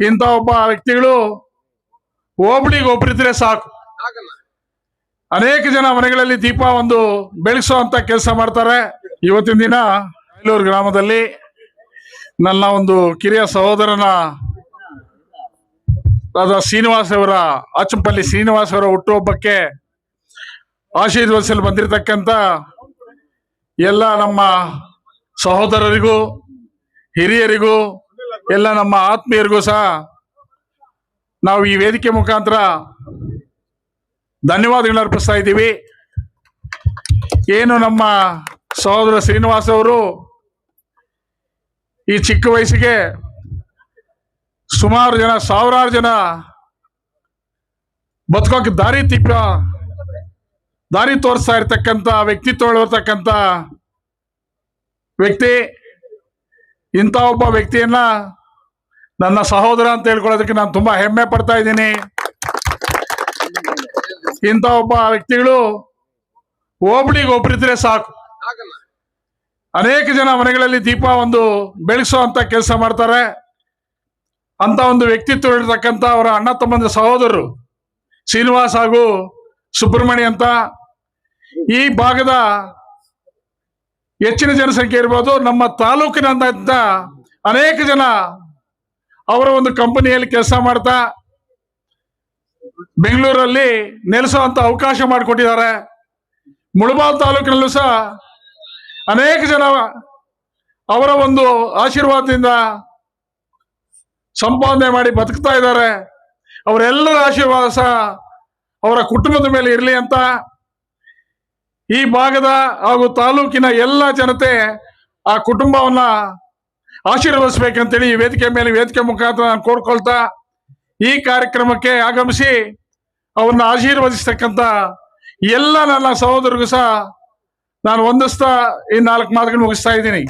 ಇಂಥ ಒಬ್ಬ ವ್ಯಕ್ತಿಗಳು ಹೋಬಳಿಗೆ ಒಬ್ಬರಿದ್ರೆ ಸಾಕು, ಅನೇಕ ಜನ ಮನೆಗಳಲ್ಲಿ ದೀಪ ಒಂದು ಬೆಳೆಸುವಂತ ಕೆಲಸ ಮಾಡ್ತಾರೆ. ಇವತ್ತಿನ ದಿನ ಐಲೂರು ಗ್ರಾಮದಲ್ಲಿ ನನ್ನ ಒಂದು ಕಿರಿಯ ಸಹೋದರನ ಶ್ರೀನಿವಾಸ್ ಅವರ ಆಚಂಪಲ್ಲಿ ಶ್ರೀನಿವಾಸ್ ಅವರ ಹುಟ್ಟುಹಬ್ಬಕ್ಕೆ ಆಶೀರ್ವದಿಸಲು ಬಂದಿರತಕ್ಕಂತ ಎಲ್ಲ ನಮ್ಮ ಸಹೋದರರಿಗೂ ಹಿರಿಯರಿಗೂ ಎಲ್ಲ ನಮ್ಮ ಆತ್ಮೀಯರಿಗೂ ಸಹ ನಾವು ಈ ವೇದಿಕೆ ಮುಖಾಂತರ ಧನ್ಯವಾದಗಳನ್ನ ಅರ್ಪಿಸ್ತಾ ಇದ್ದೀವಿ. ಏನು ನಮ್ಮ ಸಹೋದರ ಶ್ರೀನಿವಾಸ್ ಅವರು ಈ ಚಿಕ್ಕ ವಯಸ್ಸಿಗೆ ಸುಮಾರು ಜನ, ಸಾವಿರಾರು ಜನ ಬದುಕೋಕೆ ದಾರಿ ತೋರಿಸ್ತಾ ಇರ್ತಕ್ಕಂಥ ವ್ಯಕ್ತಿತ್ವ ಇರ್ತಕ್ಕಂಥ ವ್ಯಕ್ತಿ. ಇಂಥ ಒಬ್ಬ ವ್ಯಕ್ತಿಯನ್ನ ನನ್ನ ಸಹೋದರ ಅಂತ ಹೇಳ್ಕೊಳ್ಳೋದಕ್ಕೆ ನಾನು ತುಂಬಾ ಹೆಮ್ಮೆ ಪಡ್ತಾ ಇದ್ದೀನಿ. ಇಂಥ ಒಬ್ಬ ವ್ಯಕ್ತಿಗಳು ಹೋಬಳಿಗೆ ಒಬ್ಬರಿದ್ರೆ ಸಾಕು, ಅನೇಕ ಜನ ಮನೆಗಳಲ್ಲಿ ದೀಪ ಒಂದು ಬೆಳೆಸುವಂತ ಕೆಲಸ ಮಾಡ್ತಾರೆ. ಅಂತ ಒಂದು ವ್ಯಕ್ತಿತ್ವ ಇರತಕ್ಕಂತ ಅವರ ಅಣ್ಣ ತಮ್ಮಂದ ಸಹೋದರರು ಶ್ರೀನಿವಾಸ್ ಹಾಗೂ ಸುಬ್ರಹ್ಮಣ್ಯ ಅಂತ ಈ ಭಾಗದ ಹೆಚ್ಚಿನ ಜನಸಂಖ್ಯೆ ಇರ್ಬೋದು. ನಮ್ಮ ತಾಲೂಕಿನಂತ ಅನೇಕ ಜನ ಅವರ ಒಂದು ಕಂಪನಿಯಲ್ಲಿ ಕೆಲಸ ಮಾಡ್ತಾ ಬೆಂಗಳೂರಲ್ಲಿ ನೆಲೆಸುವಂತ ಅವಕಾಶ ಮಾಡಿಕೊಟ್ಟಿದ್ದಾರೆ. ಮುಳಬಾಲ್ ತಾಲೂಕಿನಲ್ಲೂ ಸಹ ಅನೇಕ ಜನ ಅವರ ಒಂದು ಆಶೀರ್ವಾದದಿಂದ ಸಂಪಾದನೆ ಮಾಡಿ ಬದುಕ್ತಾ ಇದ್ದಾರೆ. ಅವರೆಲ್ಲರ ಆಶೀರ್ವಾದ ಸಹ ಅವರ ಕುಟುಂಬದ ಮೇಲೆ ಇರಲಿ ಅಂತ ಈ ಭಾಗದ ಹಾಗೂ ತಾಲೂಕಿನ ಎಲ್ಲ ಜನತೆ ಆ ಕುಟುಂಬವನ್ನ ಆಶೀರ್ವದಿಸ್ಬೇಕಂತೇಳಿ ಈ ವೇದಿಕೆ ಮುಖಾಂತರ ನಾನು ಕೋರ್ಕೊಳ್ತಾ ಈ ಕಾರ್ಯಕ್ರಮಕ್ಕೆ ಆಗಮಿಸಿ ಅವ್ರನ್ನ ಆಶೀರ್ವದಿಸ್ತಕ್ಕಂಥ ಎಲ್ಲ ನನ್ನ ಸಹೋದರಿಗೂ ಸಹ ನಾನು ವಂದಿಸ್ತಾ ಈ 4 ಮಾತುಗಳು ಮುಗಿಸ್ತಾ ಇದ್ದೀನಿ.